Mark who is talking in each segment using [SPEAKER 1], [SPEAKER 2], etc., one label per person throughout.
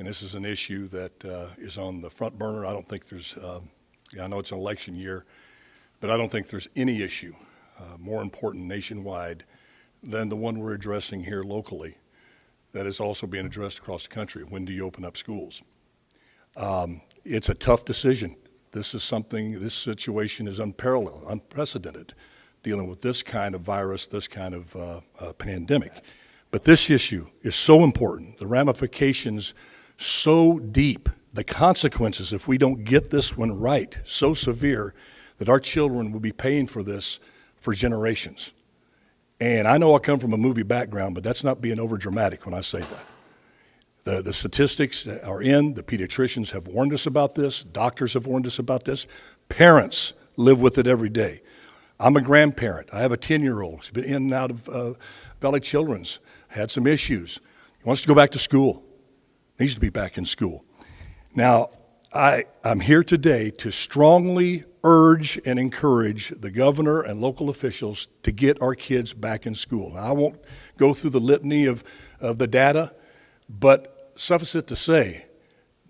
[SPEAKER 1] and this is an issue that is on the front burner. I don't think there's, I know it's an election year, but I don't think there's any issue more important nationwide than the one we're addressing here locally that is also being addressed across the country. When do you open up schools? It's a tough decision. This situation is unparalleled, unprecedented, dealing with this kind of virus, this kind of pandemic. But this issue is so important, the ramifications so deep, the consequences if we don't get this one right, so severe that our children will be paying for this for generations. And I know I come from a movie background, but that's not being overdramatic when I say that. The statistics are in, the pediatricians have warned us about this, doctors have warned us about this, parents live with it every day. I'm a grandparent. I have a 10-year-old who's been in and out of Valley Children's, had some issues. He wants to go back to school, needs to be back in school. Now, I'm here today to strongly urge and encourage the governor and local officials to get our kids back in school. Now, I won't go through the litany of the data, but suffice it to say,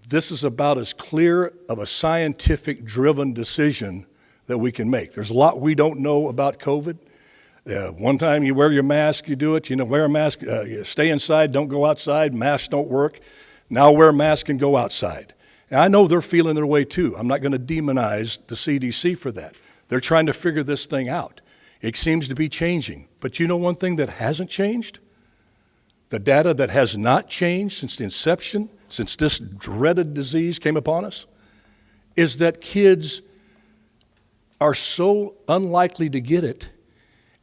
[SPEAKER 1] this is about as clear of a scientific-driven decision that we can make. There's a lot we don't know about COVID. One time you wear your mask, you do it. Wear a mask, you stay inside, don't go outside, masks don't work. Now wear a mask and go outside. And I know they're feeling their way too. I'm not going to demonize the CDC for that. They're trying to figure this thing out. It seems to be changing. But you know one thing that hasn't changed? The data that has not changed since the inception, since this dreaded disease came upon us, is that kids are so unlikely to get it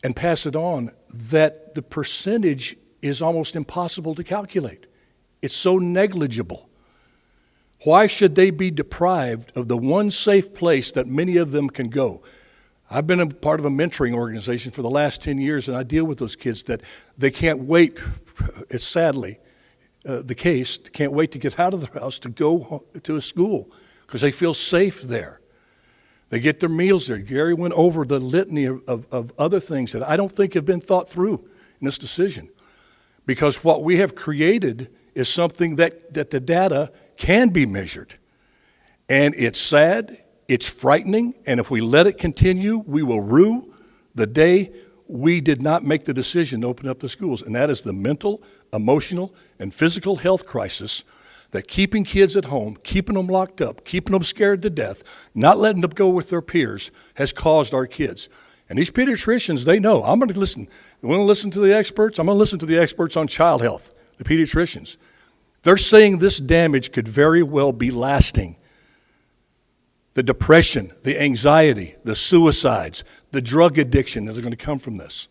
[SPEAKER 1] and pass it on that the percentage is almost impossible to calculate. It's so negligible. Why should they be deprived of the one safe place that many of them can go? I've been a part of a mentoring organization for the last 10 years, and I deal with those kids that they can't wait. It's sadly the case. They can't wait to get out of their house to go to a school because they feel safe there. They get their meals there. Gary went over the litany of other things that I don't think have been thought through in this decision. Because what we have created is something that the data can be measured. And it's sad, it's frightening, and if we let it continue, we will rue the day we did not make the decision to open up the schools. And that is the mental, emotional, and physical health crisis that keeping kids at home, keeping them locked up, keeping them scared to death, not letting them go with their peers has caused our kids. And these pediatricians, they know. I'm going to listen. You want to listen to the experts? I'm going to listen to the experts on child health, the pediatricians. They're saying this damage could very well be lasting. The depression, the anxiety, the suicides, the drug addiction that are going to come from this.